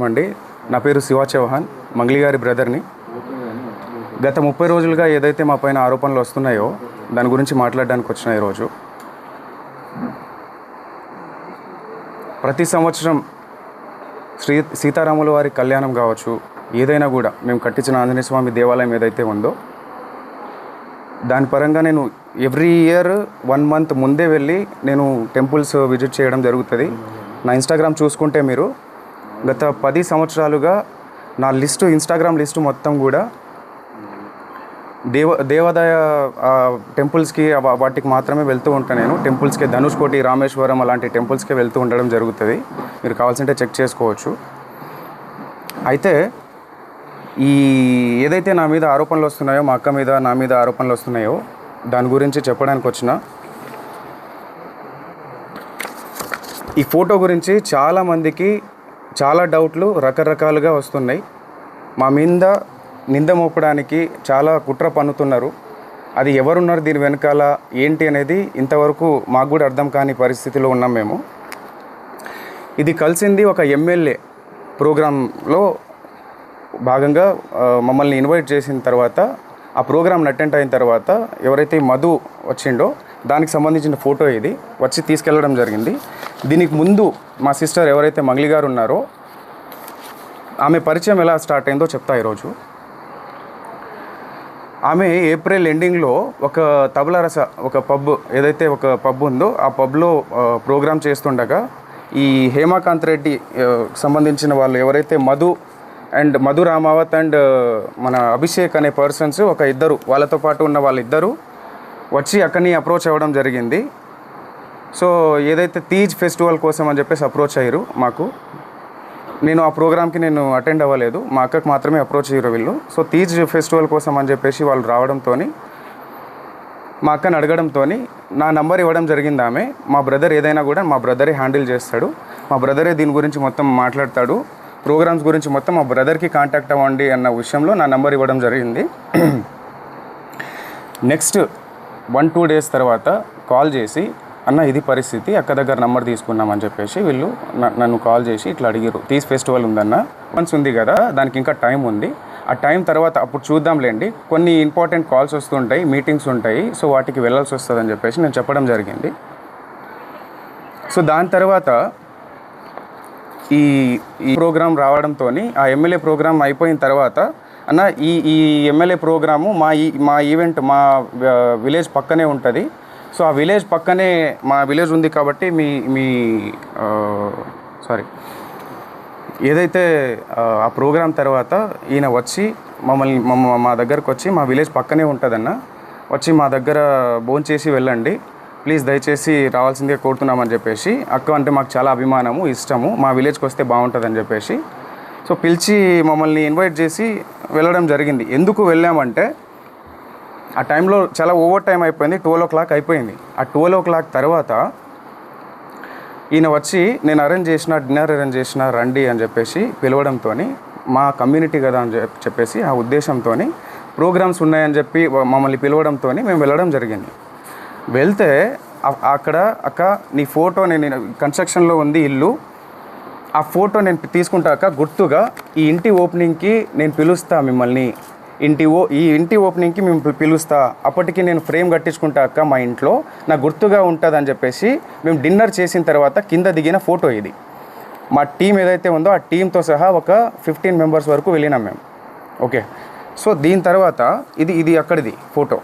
అండి, నా పేరు శివ చౌహాన్, మంగ్లీ గారి బ్రదర్ని. గత 30 రోజులుగా ఏదైతే మా పైన ఆరోపణలు వస్తున్నాయో దాని గురించి మాట్లాడడానికి వచ్చిన ఈరోజు. ప్రతి సంవత్సరం సీతారాముల వారి కళ్యాణం కావచ్చు, ఏదైనా కూడా మేము కట్టించిన ఆంజనేయ స్వామి దేవాలయం ఏదైతే ఉందో దాని పరంగా నేను ఎవ్రీ ఇయర్ 1 month ముందే వెళ్ళి నేను టెంపుల్స్ విజిట్ చేయడం జరుగుతుంది. నా ఇన్స్టాగ్రామ్ చూసుకుంటే మీరు గత 10 సంవత్సరాలుగా నా ఇన్స్టాగ్రామ్ లిస్టు మొత్తం కూడా దేవాదాయ టెంపుల్స్కి వాటికి మాత్రమే వెళ్తూ ఉంటాను. నేను టెంపుల్స్కి ధనుష్కోటి, రామేశ్వరం అలాంటి టెంపుల్స్కి వెళ్తూ ఉండడం జరుగుతుంది. మీరు కావాల్సింటే చెక్ చేసుకోవచ్చు. అయితే ఈ ఏదైతే నా మీద ఆరోపణలు వస్తున్నాయో, మా అక్క మీద నా మీద ఆరోపణలు వస్తున్నాయో దాని గురించి చెప్పడానికి వచ్చిన. ఈ ఫోటో గురించి చాలామందికి చాలా డౌట్లు రకరకాలుగా వస్తున్నాయి. మా మీద నింద మోపడానికి చాలా కుట్ర పన్నుతున్నారు. అది ఎవరున్నారు దీని వెనకాల ఏంటి అనేది ఇంతవరకు మాకు కూడా అర్థం కాని పరిస్థితిలో ఉన్నాం మేము. ఇది కలిసింది ఒక ఎమ్మెల్యే ప్రోగ్రాంలో భాగంగా మమ్మల్ని ఇన్వైట్ చేసిన తర్వాత, ఆ ప్రోగ్రామ్ అటెండ్ అయిన తర్వాత ఎవరైతే మధు వచ్చిండో దానికి సంబంధించిన ఫోటో ఇది వచ్చి తీసుకెళ్ళడం జరిగింది. దీనికి ముందు మా సిస్టర్ ఎవరైతే మంగ్లీ గారు ఉన్నారో ఆమె పరిచయం ఎలా స్టార్ట్ అయిందో చెప్తా ఈరోజు. ఆమె ఏప్రిల్ ఎండింగ్లో ఒక తబలారస ఒక పబ్ ఉందో ఆ పబ్లో ప్రోగ్రామ్ చేస్తుండగా ఈ హేమాకాంత్ రెడ్డి సంబంధించిన వాళ్ళు ఎవరైతే మధు రామావత్ అండ్ మన అభిషేక్ అనే పర్సన్స్ ఇద్దరు వాళ్ళతో పాటు ఉన్న వాళ్ళిద్దరూ వచ్చి అక్కడిని అప్రోచ్ అవ్వడం జరిగింది. సో ఏదైతే తీజ్ ఫెస్టివల్ కోసం అని చెప్పేసి అప్రోచ్ అయ్యారు మాకు. నేను ఆ ప్రోగ్రామ్కి అటెండ్ అవ్వలేదు, మా అక్కకు మాత్రమే అప్రోచ్ అయ్యారు వీళ్ళు. సో తీజ్ ఫెస్టివల్ కోసం అని చెప్పేసి వాళ్ళు రావడంతో మా అక్కని అడగడంతో నా నంబర్ ఇవ్వడం జరిగింది ఆమె. మా బ్రదర్ ఏదైనా కూడా మా బ్రదరే హ్యాండిల్ చేస్తాడు, మా బ్రదరే దీని గురించి మొత్తం మాట్లాడతాడు, ప్రోగ్రామ్స్ గురించి మొత్తం మా బ్రదర్కి కాంటాక్ట్ అవ్వండి అన్న విషయంలో నా నంబర్ ఇవ్వడం జరిగింది. నెక్స్ట్ 1-2 days తర్వాత కాల్ చేసి, అన్న ఇది పరిస్థితి, అక్క దగ్గర నంబర్ తీసుకున్నామని చెప్పేసి వీళ్ళు నన్ను కాల్ చేసి ఇట్లా అడిగారు. తీజ్ ఫెస్టివల్ ఉందన్న, వన్స్ ఉంది కదా, దానికి ఇంకా టైం ఉంది, ఆ టైం తర్వాత అప్పుడు చూద్దాంలేండి, కొన్ని ఇంపార్టెంట్ కాల్స్ వస్తుంటాయి, మీటింగ్స్ ఉంటాయి, సో వాటికి వెళ్ళాల్సి వస్తుందని చెప్పేసి నేను చెప్పడం జరిగింది. సో దాని తర్వాత ఈ ప్రోగ్రాం రావడంతో ఆ ఎమ్మెల్యే ప్రోగ్రాం అయిపోయిన తర్వాత, అన్న ఈ ఎమ్మెల్యే ప్రోగ్రాము మా ఈవెంట్ మా విలేజ్ పక్కనే ఉంటుంది, సో ఆ విలేజ్ పక్కనే మా విలేజ్ ఉంది కాబట్టి ఏదైతే ఆ ప్రోగ్రాం తర్వాత ఈయన వచ్చి మా దగ్గరకు వచ్చి, మా విలేజ్ పక్కనే ఉంటుందన్న, వచ్చి మా దగ్గర భోంచేసి వెళ్ళండి ప్లీజ్, దయచేసి రావాల్సిందిగా కోరుతున్నామని చెప్పేసి, అక్క అంటే మాకు చాలా అభిమానము, ఇష్టము, మా విలేజ్కి వస్తే బాగుంటుందని చెప్పేసి సో పిలిచి మమ్మల్ని ఇన్వైట్ చేసి వెళ్ళడం జరిగింది. ఎందుకు వెళ్ళామంటే ఆ టైంలో చాలా ఓవర్ టైం అయిపోయింది, 12 o'clock అయిపోయింది. ఆ 12 o'clock తర్వాత ఈయన వచ్చి నేను డిన్నర్ అరేంజ్ చేసిన రండి అని చెప్పేసి పిలవడంతో, మా కమ్యూనిటీ కదా అని చెప్పేసి ఆ ఉద్దేశంతో ప్రోగ్రామ్స్ ఉన్నాయని చెప్పి మమ్మల్ని పిలవడంతో మేము వెళ్ళడం జరిగింది. వెళ్తే అక్కడ, అక్క నీ ఫోటో నేను కన్స్ట్రక్షన్లో ఉంది ఇల్లు, ఆ ఫోటో నేను తీసుకుంటా అక్క, గుర్తుగా ఈ ఇంటి ఓపెనింగ్కి నేను పిలుస్తా మిమ్మల్ని, ఈ ఇంటి ఓపెనింగ్కి మేము పిలుస్తా, అప్పటికి నేను ఫ్రేమ్ కట్టించుకుంటా అక్క మా ఇంట్లో, నాకు గుర్తుగా ఉంటుందని చెప్పేసి మేము డిన్నర్ చేసిన తర్వాత కింద దిగిన ఫోటో ఇది. మా టీం ఏదైతే ఉందో ఆ టీంతో సహా ఒక 15 members వరకు వెళ్ళినాం మేము. ఓకే, సో దీని తర్వాత ఇది అక్కడిది ఫోటో.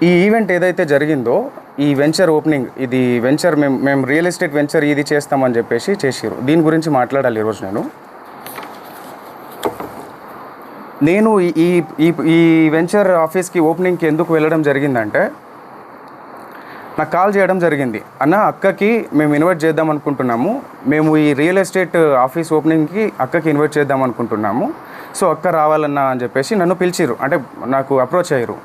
ఈ ఈవెంట్ ఏదైతే జరిగిందో, ఈ వెంచర్ ఓపెనింగ్, ఇది వెంచర్ మేము రియల్ ఎస్టేట్ వెంచర్ ఇది చేస్తామని చెప్పేసి చేసిరు. దీని గురించి మాట్లాడాలి ఈరోజు. నేను ఈ వెంచర్ ఆఫీస్కి ఓపెనింగ్కి ఎందుకు వెళ్ళడం జరిగిందంటే, నాకు కాల్ చేయడం జరిగింది, అన్న అక్కకి మేము ఇన్వైట్ చేద్దాం అనుకుంటున్నాము, మేము ఈ రియల్ ఎస్టేట్ ఆఫీస్ ఓపెనింగ్కి అక్కకి ఇన్వైట్ చేద్దాం అనుకుంటున్నాము, సో అక్క రావాలన్నా అని చెప్పేసి నన్ను పిలిచిరు, అంటే నాకు అప్రోచ్ అయ్యారు.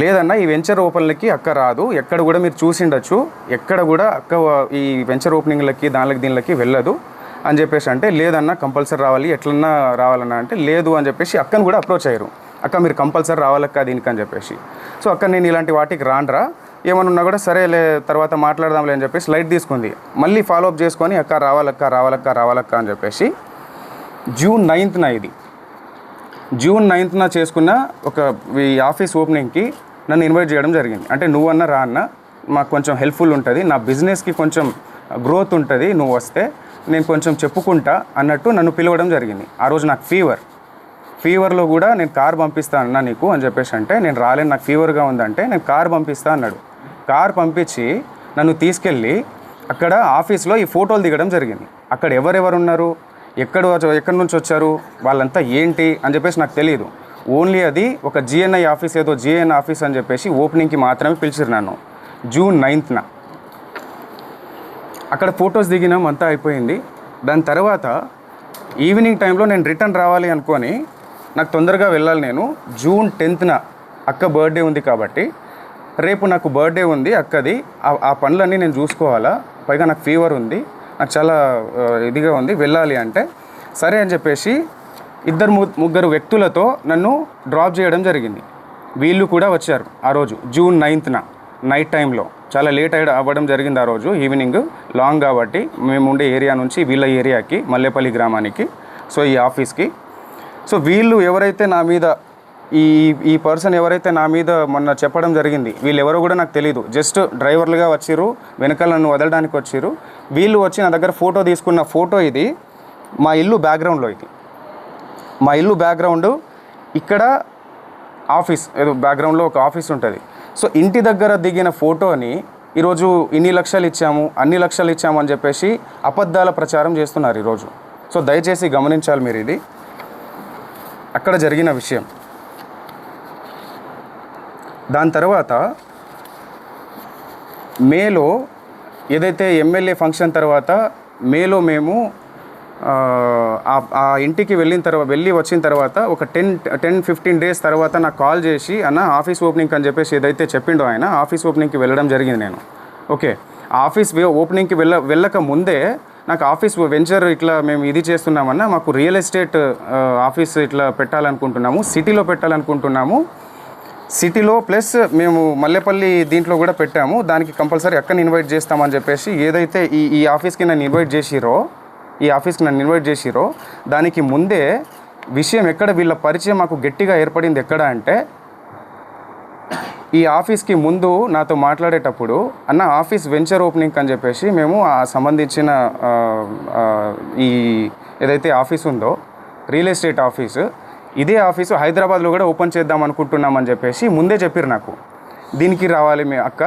లేదన్న ఈ వెంచర్ ఓపెన్లకి అక్క రాదు, ఎక్కడ కూడా మీరు చూసిండొచ్చు, ఎక్కడ కూడా అక్క ఈ వెంచర్ ఓపెనింగ్లకి దీనికి వెళ్ళదు అని చెప్పేసి అంటే, లేదన్నా కంపల్సరీ రావాలి, ఎట్లన్నా రావాలన్నా అంటే, లేదు అని చెప్పేసి అక్కను కూడా అప్రోచ్ అయ్యారు. అక్క మీరు కంపల్సరీ రావాలక్క దీనికి అని చెప్పేసి. సో అక్క నేను ఇలాంటి వాటికి రాండ్రా, ఏమన్నా ఉన్నా కూడా సరేలే తర్వాత మాట్లాడదాంలే అని చెప్పేసి లైట్ తీసుకుంది. మళ్ళీ ఫాలోఅప్ చేసుకొని అక్క రావాలక్క అని చెప్పేసి జూన్ 9న ఇది జూన్ 9న చేసుకున్న ఒక ఈ ఆఫీస్ ఓపెనింగ్కి నన్ను ఇన్వైట్ చేయడం జరిగింది. అంటే నువ్వన్నా రా అన్న, మాకు కొంచెం హెల్ప్ఫుల్ ఉంటుంది, నా బిజినెస్కి కొంచెం గ్రోత్ ఉంటుంది, నువ్వు వస్తే నేను కొంచెం చెప్పుకుంటా అన్నట్టు నన్ను పిలవడం జరిగింది. ఆ రోజు నాకు ఫీవర్లో కూడా నేను కార్ పంపిస్తా అన్నా నీకు అని చెప్పేసి అంటే, నేను రాలేను నాకు ఫీవర్గా ఉందంటే నేను కార్ పంపిస్తా అన్నాడు. కార్ పంపించి నన్ను తీసుకెళ్ళి అక్కడ ఆఫీస్లో ఈ ఫోటోలు దిగడం జరిగింది. అక్కడ ఎవరెవరు ఉన్నారు, ఎక్కడి నుంచి వచ్చారు, వాళ్ళంతా ఏంటి అని చెప్పేసి నాకు తెలియదు. ఓన్లీ అది ఒక జిఎన్ఐ ఆఫీస్, ఏదో జిఎన్ ఆఫీస్ అని చెప్పేసి ఓపెనింగ్కి మాత్రమే పిలిచిరు నన్ను. జూన్ 9న అక్కడ ఫొటోస్ దిగినాం, అంతా అయిపోయింది. దాని తర్వాత ఈవినింగ్ టైంలో నేను రిటర్న్ రావాలి అనుకొని, నాకు తొందరగా వెళ్ళాలి, నేను జూన్ 10న అక్క బర్త్డే ఉంది కాబట్టి రేపు నాకు బర్త్డే ఉంది అక్కది, ఆ పనులన్నీ నేను చూసుకోవాలా, పైగా నాకు ఫీవర్ ఉంది, నాకు చాలా ఇదిగా ఉంది, వెళ్ళాలి అంటే సరే అని చెప్పేసి ముగ్గురు వ్యక్తులతో నన్ను డ్రాప్ చేయడం జరిగింది. వీళ్ళు కూడా వచ్చారు ఆ రోజు జూన్ 9న నైట్ టైంలో. చాలా లేట్ అవ్వడం జరిగింది ఆ రోజు ఈవినింగ్, లాంగ్ కాబట్టి మేము ఉండే ఏరియా నుంచి వీళ్ళ ఏరియాకి, మల్లేపల్లి గ్రామానికి, సో ఈ ఆఫీస్కి. సో వీళ్ళు ఎవరైతే నా మీద ఈ పర్సన్ ఎవరైతే నా మీద మొన్న చెప్పడం జరిగింది, వీళ్ళు ఎవరో కూడా నాకు తెలియదు, జస్ట్ డ్రైవర్లుగా వచ్చిర్రు, వెనకాల నన్ను వదలడానికి వచ్చిర్రు. వీళ్ళు వచ్చి నా దగ్గర ఫోటో తీసుకున్న ఫోటో ఇది, మా ఇల్లు బ్యాక్గ్రౌండ్లో, ఇది మా ఇల్లు బ్యాక్గ్రౌండ్, ఇక్కడ ఆఫీస్, ఏదో బ్యాక్గ్రౌండ్లో ఒక ఆఫీస్ ఉంటుంది. సో ఇంటి దగ్గర దిగిన ఫోటోని ఈరోజు ఇన్ని లక్షలు ఇచ్చాము, అన్ని లక్షలు ఇచ్చాము అని చెప్పేసి అబద్ధాల ప్రచారం చేస్తున్నారు ఈరోజు. సో దయచేసి గమనించాలి మీరు, ఇది అక్కడ జరిగిన విషయం. దాని తర్వాత మేలో ఏదైతే ఎమ్మెల్యే ఫంక్షన్ తర్వాత మేలో మేము ఆ ఇంటికి వెళ్ళి వచ్చిన తర్వాత ఒక 10-15 డేస్ తర్వాత నాకు కాల్ చేసి, అన్న ఆఫీస్ ఓపెనింగ్ అని చెప్పేసి ఏదైతే చెప్పిండో ఆయన, ఆఫీస్ ఓపెనింగ్కి వెళ్ళడం జరిగింది నేను. ఓకే, ఆఫీస్ ఓపెనింగ్కి వెళ్ళక ముందే నాకు ఆఫీస్ వెంచర్ ఇట్లా మేము ఇది చేస్తున్నామన్నా, మాకు రియల్ ఎస్టేట్ ఆఫీస్ ఇట్లా పెట్టాలనుకుంటున్నాము, సిటీలో పెట్టాలనుకుంటున్నాము, సిటీలో ప్లస్ మేము మల్లేపల్లి దీంట్లో కూడా పెట్టాము, దానికి కంపల్సరీ అక్కని ఇన్వైట్ చేస్తామని చెప్పేసి ఏదైతే ఈ ఆఫీస్కి నన్ను ఇన్వైట్ చేసిరో దానికి ముందే విషయం ఎక్కడ, వీళ్ళ పరిచయం మాకు గట్టిగా ఏర్పడింది ఎక్కడ అంటే, ఈ ఆఫీస్కి ముందు నాతో మాట్లాడేటప్పుడు, అన్న ఆఫీస్ వెంచర్ ఓపెనింగ్ అని చెప్పేసి మేము ఆ సంబంధించిన ఈ ఏదైతే ఆఫీస్ ఉందో రియల్ ఎస్టేట్ ఆఫీసు, ఇదే ఆఫీసు హైదరాబాద్లో కూడా ఓపెన్ చేద్దాం అనుకుంటున్నామని చెప్పేసి ముందే చెప్పారు నాకు. దీనికి రావాలి మీ అక్క,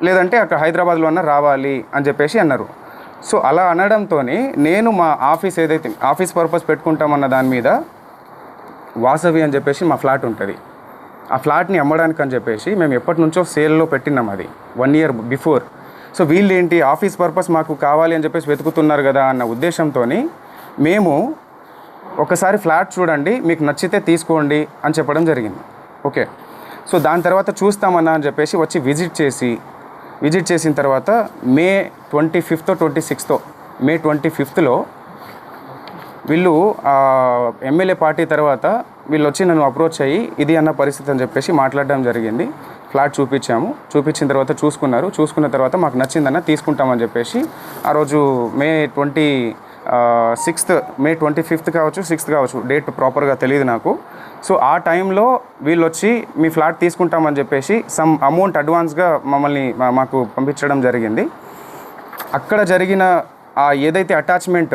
లేదంటే అక్కడ హైదరాబాద్లో అన్న రావాలి అని చెప్పేసి అన్నారు. సో అలా అనడంతో నేను మా ఆఫీస్ ఏదైతే ఆఫీస్ పర్పస్ పెట్టుకుంటామన్న దాని మీద వాసవి అని చెప్పేసి మా ఫ్లాట్ ఉంటుంది, ఆ ఫ్లాట్ని అమ్మడానికి అని చెప్పేసి మేము ఎప్పటి నుంచో సేల్లో పెట్టినాం, అది 1 year బిఫోర్. సో వీళ్ళు ఏంటి ఆఫీస్ పర్పస్ మాకు కావాలి అని చెప్పేసి వెతుకుతున్నారు కదా అన్న ఉద్దేశంతో మేము ఒకసారి ఫ్లాట్ చూడండి, మీకు నచ్చితే తీసుకోండి అని చెప్పడం జరిగింది. ఓకే, సో దాని తర్వాత చూస్తామన్నా అని చెప్పేసి వచ్చి విజిట్ చేసిన తర్వాత మే 25థ్లో వీళ్ళు ఎమ్మెల్యే పార్టీ తర్వాత వీళ్ళు వచ్చి నన్ను అప్రోచ్ అయ్యి ఇది అన్న పరిస్థితి అని చెప్పేసి మాట్లాడడం జరిగింది. ఫ్లాట్ చూపించిన తర్వాత చూసుకున్న తర్వాత మాకు నచ్చిందన్న తీసుకుంటామని చెప్పేసి ఆ రోజు మే 25th కావచ్చు, 6th కావచ్చు, డేట్ ప్రాపర్గా తెలియదు నాకు. సో ఆ టైంలో వీళ్ళు వచ్చి మీ ఫ్లాట్ తీసుకుంటామని చెప్పేసి సమ్ అమౌంట్ అడ్వాన్స్గా మాకు పంపించడం జరిగింది. అక్కడ జరిగిన ఏదైతే అటాచ్మెంట్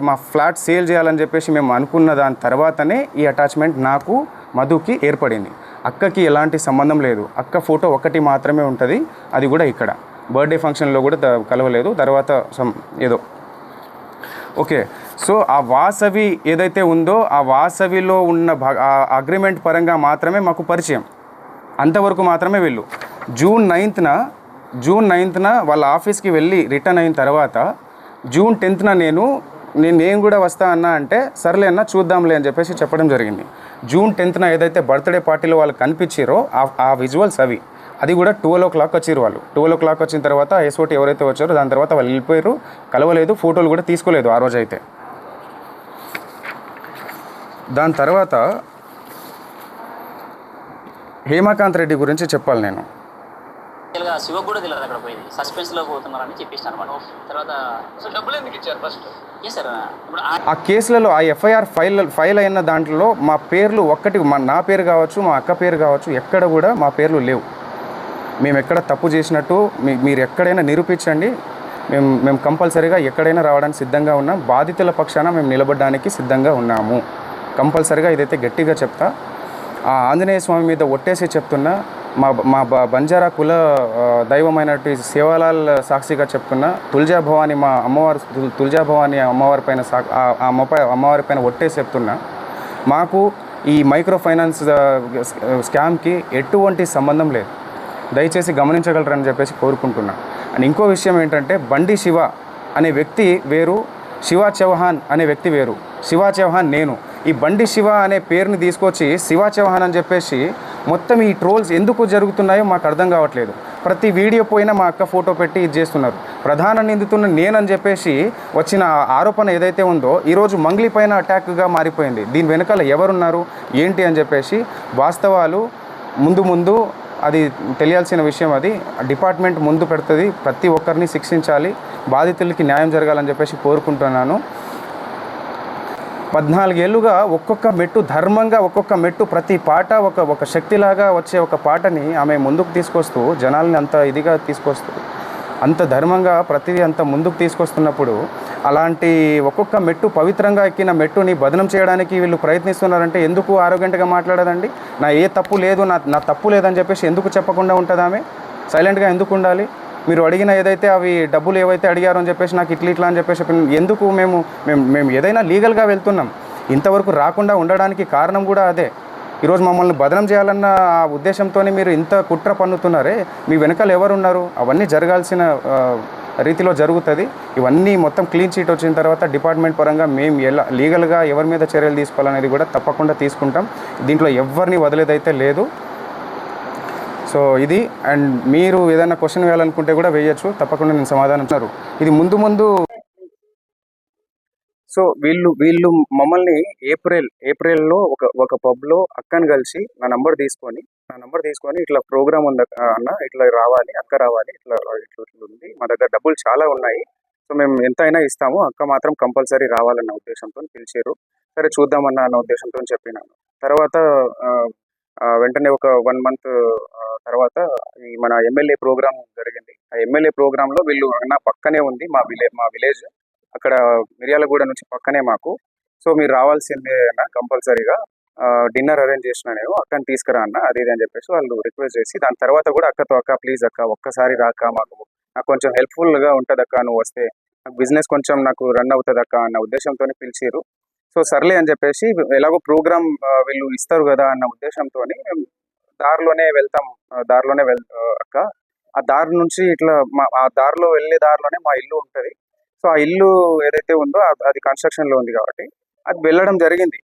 మా ఫ్లాట్ సేల్ చేయాలని చెప్పేసి మేము అనుకున్న దాని తర్వాతనే ఈ అటాచ్మెంట్ నాకు మధుకి ఏర్పడింది. అక్కకి ఎలాంటి సంబంధం లేదు, అక్క ఫోటో ఒకటి మాత్రమే ఉంటుంది, అది కూడా ఇక్కడ బర్త్డే ఫంక్షన్లో కూడా కలవలేదు, తర్వాత ఏదో. ఓకే, సో ఆ వాసవి ఏదైతే ఉందో ఆ వాసవిలో ఉన్న అగ్రిమెంట్ పరంగా మాత్రమే మాకు పరిచయం, అంతవరకు మాత్రమే వీళ్ళు. జూన్ 9న వాళ్ళ ఆఫీస్కి వెళ్ళి రిటర్న్ అయిన తర్వాత జూన్ 10న నేను కూడా వస్తా అన్నా అంటే సర్లే అన్న చూద్దాంలే అని చెప్పేసి చెప్పడం జరిగింది. జూన్ 10న ఏదైతే బర్త్డే పార్టీలో వాళ్ళు కనిపించారో ఆ విజువల్స్ అవి, అది కూడా 12 o'clock వచ్చారు వాళ్ళు. 12 o'clock వచ్చిన తర్వాత ఎస్ఓటి ఎవరైతే వచ్చారో దాని తర్వాత వాళ్ళు వెళ్ళిపోయారు, కలవలేదు, ఫోటోలు కూడా తీసుకోలేదు ఆ రోజైతే. దాని తర్వాత హేమకాంత్ రెడ్డి గురించి చెప్పాలి నేను. యాక్చువల్గా శివకు కూడా తెలియదు అక్కడ పోయింది, సస్పెన్స్లో పోతున్నారని చెప్పేసి అనమాట. తర్వాత అసలు డబ్బులు ఎందుకు ఇచ్చారు ఫస్ట్? ఏ సార్ ఇప్పుడు ఆ కేసులలో ఆ ఎఫ్ఐఆర్ ఫైల్ అయిన దాంట్లో మా పేర్లు ఒక్కటి, నా పేరు కావచ్చు, మా అక్క పేరు కావచ్చు, ఎక్కడ కూడా మా పేర్లు లేవు. మేము ఎక్కడ తప్పు చేసినట్టు మీరు ఎక్కడైనా నిరూపించండి, మేము కంపల్సరీగా ఎక్కడైనా రావడానికి సిద్ధంగా ఉన్నాం. బాధితుల పక్షాన మేము నిలబడడానికి సిద్ధంగా ఉన్నాము. కంపల్సరీగా ఇదైతే గట్టిగా చెప్తా. ఆ ఆంజనేయ స్వామి మీద ఒట్టేసి చెప్తున్నా, మా బంజారా కుల దైవమైనటువంటి సేవాలాల్ సాక్షిగా చెప్తున్నా, తుల్జా భవాని మా అమ్మవారు, తుల్జా భవాని అమ్మవారి పైన అమ్మవారి పైన ఒట్టేసి చెప్తున్నా, మాకు ఈ మైక్రో ఫైనాన్స్ స్కామ్కి ఎటువంటి సంబంధం లేదు. దయచేసి గమనించగలరని చెప్పేసి కోరుకుంటున్నా. అండ్ ఇంకో విషయం ఏంటంటే, బండి శివ అనే వ్యక్తి వేరు, శివ చౌహాన్ అనే వ్యక్తి వేరు. శివ చౌహాన్ నేను. ఈ బండి శివ అనే పేరుని తీసుకొచ్చి శివ చౌహాన్ అని చెప్పేసి మొత్తం ఈ ట్రోల్స్ ఎందుకు జరుగుతున్నాయో మాకు అర్థం కావట్లేదు. ప్రతి వీడియో పోయినా మా అక్క ఫోటో పెట్టి ఇది చేస్తున్నారు. ప్రధాన నిందితున్న నేనని చెప్పేసి వచ్చిన ఆరోపణ ఏదైతే ఉందో ఈరోజు మంగ్లీ పైన అటాక్గా మారిపోయింది. దీని వెనకాల ఎవరున్నారు ఏంటి అని చెప్పేసి వాస్తవాలు ముందు అది తెలియాల్సిన విషయం. అది డిపార్ట్మెంట్ ముందు పెడుతుంది. ప్రతి ఒక్కరిని శిక్షించాలి, బాధితులకి న్యాయం జరగాలని చెప్పేసి కోరుకుంటున్నాను. 14 ఏళ్ళుగా ఒక్కొక్క మెట్టు ధర్మంగా, ఒక్కొక్క మెట్టు ప్రతి పాట ఒక శక్తిలాగా వచ్చే ఒక పాటని ఆమె ముందుకు తీసుకొస్తూ జనాల్ని అంత ఇదిగా తీసుకొస్తూ అంత ధర్మంగా ప్రతిదీ అంత ముందుకు తీసుకొస్తున్నప్పుడు అలాంటి ఒక్కొక్క మెట్టు పవిత్రంగా ఎక్కిన మెట్టుని బదనం చేయడానికి వీళ్ళు ప్రయత్నిస్తున్నారంటే ఎందుకు ఆరోగ్యంగా మాట్లాడదండి? నా ఏ తప్పు లేదు, నా తప్పు లేదని చెప్పేసి ఎందుకు చెప్పకుండా ఉంటుంది? ఆమె సైలెంట్గా ఎందుకు ఉండాలి? మీరు అడిగిన ఏదైతే అవి డబ్బులు ఏవైతే అడిగారో అని చెప్పేసి నాకు ఇట్లా అని చెప్పేసి ఎందుకు? మేము ఏదైనా లీగల్గా వెళ్తున్నాం. ఇంతవరకు రాకుండా ఉండడానికి కారణం కూడా అదే. ఈరోజు మమ్మల్ని బదనం చేయాలన్న ఆ ఉద్దేశంతో మీరు ఇంత కుట్ర పన్నుతున్నారే, మీ వెనకాల ఎవరున్నారు? అవన్నీ జరగాల్సిన రీతిలో జరుగుతుంది. ఇవన్నీ మొత్తం క్లీన్ చీట్ వచ్చిన తర్వాత డిపార్ట్మెంట్ పరంగా మేము ఎలా లీగల్గా ఎవరి మీద చర్యలు తీసుకోవాలనేది కూడా తప్పకుండా తీసుకుంటాం. దీంట్లో ఎవరిని వదిలేదైతే లేదు. సో ఇది. అండ్ మీరు ఏదైనా క్వశ్చన్ వేయాలనుకుంటే కూడా వేయచ్చు, తప్పకుండా నేను సమాధానం ఇస్తారు. ఇది ముందు సో వీళ్ళు మమ్మల్ని ఏప్రిల్లో ఒక పబ్లో అక్కని కలిసి నా నంబర్ తీసుకొని ఇట్లా ప్రోగ్రామ్ ఉంది అన్న, ఇట్లా రావాలి, అక్క రావాలి, ఇట్లా ఉంది, మా దగ్గర డబ్బులు చాలా ఉన్నాయి, సో మేము ఎంతైనా ఇస్తాము, అక్క మాత్రం కంపల్సరీ రావాలన్న ఉద్దేశంతో పిలిచారు. సరే చూద్దామన్న అన్న ఉద్దేశంతో చెప్పినాను. తర్వాత వెంటనే ఒక 1 మంత్ తర్వాత ఈ మన ఎమ్మెల్యే ప్రోగ్రామ్ జరిగింది. ఆ ఎమ్మెల్యే ప్రోగ్రాంలో వీళ్ళు అన్న పక్కనే ఉంది మా విలేజ్, అక్కడ మిర్యాలగూడ నుంచి పక్కనే మాకు, సో మీరు రావాల్సిందే అన్న కంపల్సరీగా, డిన్నర్ అరేంజ్ చేసిన నేను, అక్కని తీసుకురా అన్న, అది ఇది అని చెప్పేసి వాళ్ళు రిక్వెస్ట్ చేసి, దాని తర్వాత కూడా అక్క ప్లీజ్ అక్క ఒక్కసారి రాక, నాకు కొంచెం హెల్ప్ఫుల్గా ఉంటుంది అక్క, నువ్వు వస్తే నాకు బిజినెస్ కొంచెం నాకు రన్ అవుతుంది అక్క అన్న ఉద్దేశంతో పిలిచారు. సో సర్లే అని చెప్పేసి, ఎలాగో ప్రోగ్రామ్ వీళ్ళు ఇస్తారు కదా అన్న ఉద్దేశంతో దారిలోనే వెళ్తాం, అక్క ఆ దారి నుంచి ఇట్లా ఆ దారిలో వెళ్ళే దారిలోనే మా ఇల్లు ఉంటుంది. సో ఆ ఇల్లు ఏదైతే ఉందో అది కన్స్ట్రక్షన్లో ఉంది కాబట్టి అది వెళ్ళడం జరిగింది.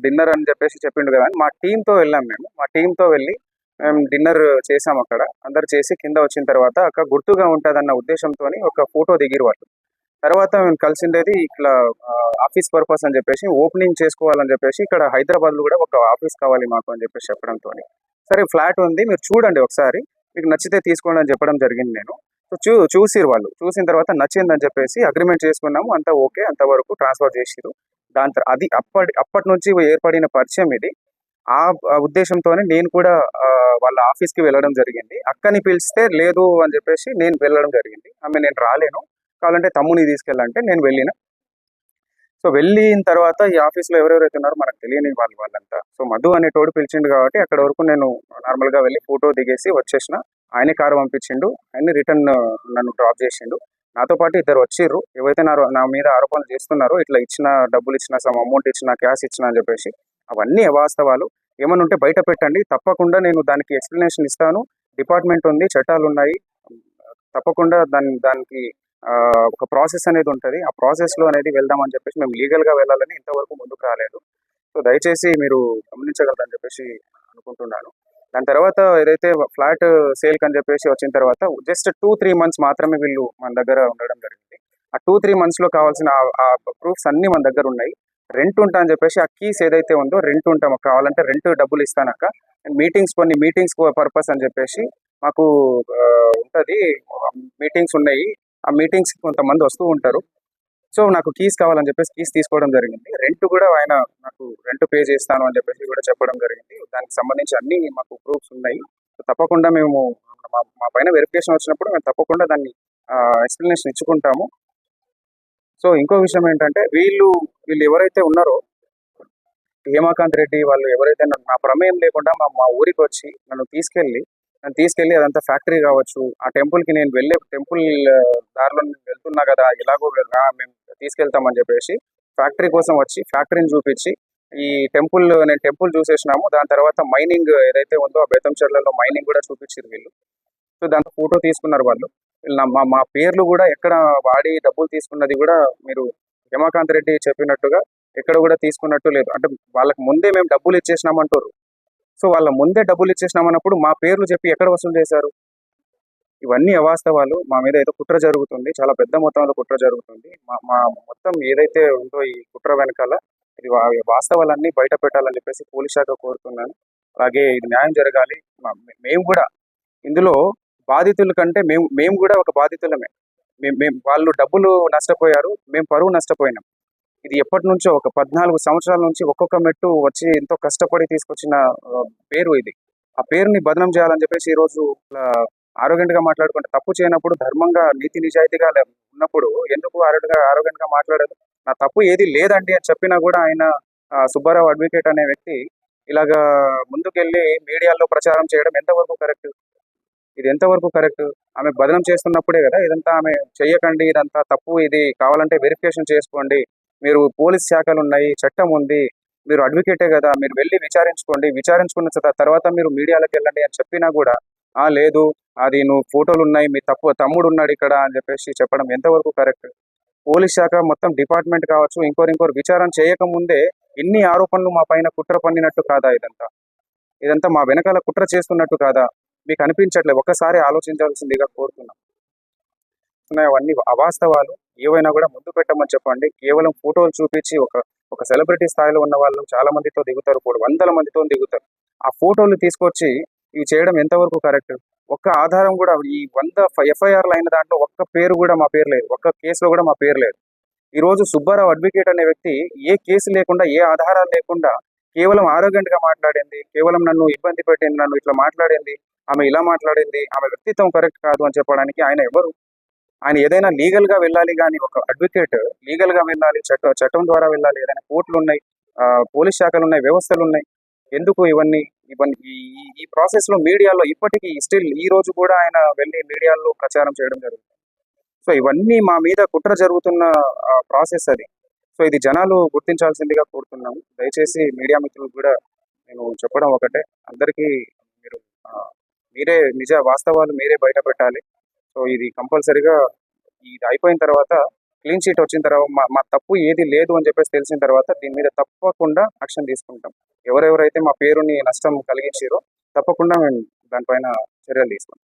డిన్నర్ అని చెప్పేసి చెప్పిండు కదా అని మా టీంతో వెళ్ళాం. మా టీంతో వెళ్ళి మేము డిన్నర్ చేసాం. అక్కడ అందరు చేసి కింద వచ్చిన తర్వాత అక్క గుర్తుగా ఉంటుంది అన్న ఉద్దేశంతో ఒక ఫోటో దిగిరు వాళ్ళు. తర్వాత మేము కలిసిండేది ఇట్లా ఆఫీస్ పర్పస్ అని చెప్పేసి, ఓపెనింగ్ చేసుకోవాలని చెప్పేసి, ఇక్కడ హైదరాబాద్లో కూడా ఒక ఆఫీస్ కావాలి మాకు అని చెప్పేసి చెప్పడంతో, సరే ఫ్లాట్ ఉంది మీరు చూడండి ఒకసారి, మీకు నచ్చితే తీసుకోండి అని చెప్పడం జరిగింది. నేను సో చూసిరు వాళ్ళు, చూసిన తర్వాత నచ్చిందని చెప్పేసి అగ్రిమెంట్ చేసుకున్నాము, అంతా ఓకే, అంతవరకు ట్రాన్స్ఫర్ చేసిరు. అది అప్పటి నుంచి ఏర్పడిన పరిచయం ఇది. ఆ ఉద్దేశంతోనే నేను కూడా వాళ్ళ ఆఫీస్కి వెళ్ళడం జరిగింది. అక్కని పిలిస్తే లేదు అని చెప్పేసి నేను వెళ్ళడం జరిగింది. నేను రాలేను, కావాలంటే తమ్ముని తీసుకెళ్ళాలంటే నేను వెళ్ళిన. సో వెళ్ళిన తర్వాత ఈ ఆఫీస్లో ఎవరెవరైతే ఉన్నారో మనకు తెలియని వాళ్ళంతా, సో మధు అనేటోడు పిలిచిండు కాబట్టి అక్కడ వరకు నేను నార్మల్గా వెళ్ళి ఫోటో దిగేసి వచ్చేసిన. ఆయనే కారు పంపించిండు, ఆయన్ని రిటర్న్ నన్ను డ్రాప్ చేసిండు. నాతో పాటు ఇద్దరు వచ్చిర్రు, ఏవైతే నా మీద ఆరోపణలు చేస్తున్నారో, ఇట్లా ఇచ్చిన డబ్బులు ఇచ్చిన, సమ్ అమౌంట్ ఇచ్చిన, క్యాష్ ఇచ్చిన అని చెప్పేసి, అవన్నీ అవాస్తవాలు. ఏమైనా ఉంటే బయట పెట్టండి, తప్పకుండా నేను దానికి ఎక్స్ప్లెనేషన్ ఇస్తాను. డిపార్ట్మెంట్ ఉంది, చట్టాలు ఉన్నాయి, తప్పకుండా దానికి ఒక ప్రాసెస్ అనేది ఉంటుంది. ఆ ప్రాసెస్లో అనేది వెళ్దామని చెప్పేసి మేము లీగల్గా వెళ్ళాలని ఇంతవరకు ముందుకు రాలేదు. సో దయచేసి మీరు గమనించగలరని చెప్పేసి అనుకుంటున్నాను. దాని తర్వాత ఏదైతే ఫ్లాట్ సేల్కి అని చెప్పేసి వచ్చిన తర్వాత జస్ట్ 2-3 మంత్స్ మాత్రమే వీళ్ళు మన దగ్గర ఉండడం జరిగింది. ఆ 2-3 మంత్స్లో కావాల్సిన ఆ ప్రూఫ్స్ అన్నీ మన దగ్గర ఉన్నాయి. రెంట్ ఉంటా అని చెప్పేసి ఆ కీస్ ఏదైతే ఉందో రెంట్ ఉంటాం, కావాలంటే రెంట్ డబ్బులు ఇస్తానక్క, కొన్ని మీటింగ్స్ పర్పస్ అని చెప్పేసి మాకు ఉంటుంది, మీటింగ్స్ ఉన్నాయి. ఆ మీటింగ్స్కి కొంతమంది వస్తూ ఉంటారు. సో నాకు కీస్ కావాలని చెప్పేసి కీస్ తీసుకోవడం జరిగింది. రెంట్ కూడా ఆయన నాకు రెంట్ పే చేస్తాను అని చెప్పేసి కూడా చెప్పడం జరిగింది. దానికి సంబంధించి అన్ని మాకు ప్రూఫ్స్ ఉన్నాయి. సో తప్పకుండా మేము మా పైన వెరిఫికేషన్ వచ్చినప్పుడు మేము తప్పకుండా దాన్ని ఎక్స్ప్లెనేషన్ ఇచ్చుకుంటాము. సో ఇంకో విషయం ఏంటంటే వీళ్ళు ఎవరైతే ఉన్నారో హేమాకాంత్ రెడ్డి వాళ్ళు ఎవరైతే నా ప్రమేయం లేకుండా మా ఊరికి వచ్చి నన్ను తీసుకెళ్ళి అదంతా ఫ్యాక్టరీ కావచ్చు, ఆ టెంపుల్కి నేను వెళ్ళే టెంపుల్ దారిలో నేను వెళ్తున్నా కదా, ఎలాగో మేము తీసుకెళ్తామని చెప్పేసి ఫ్యాక్టరీ కోసం వచ్చి ఫ్యాక్టరీని చూపించి నేను టెంపుల్ చూసేసినాము. దాని తర్వాత మైనింగ్ ఏదైతే ఉందో ఆ బేతంచెర్లలో మైనింగ్ కూడా చూపించారు వీళ్ళు. సో దాంతో ఫోటో తీసుకున్నారు వాళ్ళు. మా పేర్లు కూడా ఎక్కడ వాడి డబ్బులు తీసుకున్నది కూడా మీరు హేమాకాంత్ రెడ్డి చెప్పినట్టుగా ఎక్కడ కూడా తీసుకున్నట్టు లేదు. అంటే వాళ్ళకి ముందే మేము డబ్బులు ఇచ్చేసినామంటారు. సో వాళ్ళ ముందే డబ్బులు ఇచ్చేసినామన్నప్పుడు మా పేర్లు చెప్పి ఎక్కడ వసూలు చేశారు? ఇవన్నీ అవాస్తవాలు. మా మీద ఏదో కుట్ర జరుగుతుంది, చాలా పెద్ద మొత్తంలో కుట్ర జరుగుతుంది. మా మొత్తం ఏదైతే ఉందో ఈ కుట్ర వెనకాల ఇది వాస్తవాలన్నీ బయట పెట్టాలని చెప్పేసి పోలీస్ శాఖ కోరుతున్నాను. అలాగే ఇది న్యాయం జరగాలి. మేము కూడా ఇందులో బాధితుల కంటే మేము కూడా ఒక బాధితులమే. వాళ్ళు డబ్బులు నష్టపోయారు, మేము పరువు నష్టపోయినాం. ఇది ఎప్పటి నుంచో ఒక 14 సంవత్సరాల నుంచి ఒక్కొక్క మెట్టు వచ్చి ఎంతో కష్టపడి తీసుకొచ్చిన పేరు ఇది. ఆ పేరుని బదనం చేయాలని చెప్పేసి ఈరోజు ఆరోగ్యంగా మాట్లాడుకుంటే తప్పు చేయనప్పుడు ధర్మంగా నీతి నిజాయితీగా ఉన్నప్పుడు ఎందుకు ఆరోగ్యంగా మాట్లాడదు? నా తప్పు ఏది లేదండి అని చెప్పినా కూడా ఆయన సుబ్బారావు అడ్వకేట్ అనే వ్యక్తి ఇలాగా ముందుకెళ్ళి మీడియాలో ప్రచారం చేయడం ఎంతవరకు కరెక్ట్? ఇది ఎంతవరకు కరెక్ట్? ఆమె బదనం చేస్తున్నప్పుడే కదా ఇదంతా ఆమె చెయ్యకండి, ఇదంతా తప్పు, ఇది కావాలంటే వెరిఫికేషన్ చేసుకోండి, మీరు పోలీస్ శాఖలు ఉన్నాయి, చట్టం ఉంది, మీరు అడ్వకేటే కదా, మీరు వెళ్ళి విచారించుకోండి, విచారించుకున్న తర్వాత మీరు మీడియాలోకి వెళ్ళండి అని చెప్పినా కూడా లేదు, అది నువ్వు ఫోటోలు ఉన్నాయి, మీ తమ్ముడు ఉన్నాడు ఇక్కడ అని చెప్పేసి చెప్పడం ఎంతవరకు కరెక్ట్? పోలీస్ శాఖ మొత్తం డిపార్ట్మెంట్ కావచ్చు, ఇంకోరు విచారణ చేయకముందే ఇన్ని ఆరోపణలు మా పైన కుట్ర పన్నినట్టు కాదా? ఇదంతా మా వెనకాల కుట్ర చేస్తున్నట్టు కాదా? మీకు అనిపించట్లేదు? ఒక్కసారి ఆలోచించాల్సిందిగా కోరుతున్నాం. అవన్నీ అవాస్తవాలు. ఏవైనా కూడా ముందు పెట్టమని చెప్పండి. కేవలం ఫోటోలు చూపించి ఒక సెలబ్రిటీ స్థాయిలో ఉన్న వాళ్ళు చాలా మందితో దిగుతారు, వందల మందితో దిగుతారు. ఆ ఫోటోలు తీసుకొచ్చి ఇవి చేయడం ఎంతవరకు కరెక్ట్? ఒక్క ఆధారం కూడా ఈ 100 ఎఫ్ఐఆర్లు అయిన దాంట్లో ఒక్క పేరు కూడా మా పేరు లేదు, ఒక్క కేసులో కూడా మా పేరు లేదు. ఈరోజు సుబ్బారావు అడ్వకేట్ అనే వ్యక్తి ఏ కేసు లేకుండా, ఏ ఆధారాలు లేకుండా కేవలం ఆరోగ్యంగా మాట్లాడింది, కేవలం నన్ను ఇబ్బంది పెట్టింది, నన్ను ఇట్లా మాట్లాడింది, ఆమె ఇలా మాట్లాడింది, ఆమె వ్యక్తిత్వం కరెక్ట్ కాదు అని చెప్పడానికి ఆయన ఎవరు? ఆయన ఏదైనా లీగల్ గా వెళ్ళాలి, కానీ ఒక అడ్వకేట్ లీగల్ గా వెళ్ళాలి, చట్టం ద్వారా వెళ్ళాలి. ఏదైనా కోర్టులు ఉన్నాయి, పోలీస్ శాఖలు ఉన్నాయి, వ్యవస్థలు ఉన్నాయి. ఎందుకు ఇవన్నీ ఈ ప్రాసెస్ లో మీడియాలో ఇప్పటికీ స్టిల్ ఈ రోజు కూడా ఆయన వెళ్ళి మీడియాలో ప్రచారం చేయడం జరుగుతుంది. సో ఇవన్నీ మా మీద కుట్ర జరుగుతున్న ప్రాసెస్ అది. సో ఇది జనాలు గుర్తించాల్సిందిగా కోరుతున్నాము. దయచేసి మీడియా మిత్రులు కూడా నేను చెప్పడం ఒకటే, అందరికీ మీరే నిజ వాస్తవాలు మీరే బయట పెట్టాలి. సో ఇది కంపల్సరీగా ఇది అయిపోయిన తర్వాత, క్లీన్ షీట్ వచ్చిన తర్వాత, మా తప్పు ఏది లేదు అని చెప్పేసి తెలిసిన తర్వాత దీని మీద తప్పకుండా యాక్షన్ తీసుకుంటాం. ఎవరెవరైతే మా పేరుని నష్టం కలిగించారో తప్పకుండా మేము దానిపైన చర్యలు తీసుకుంటాం.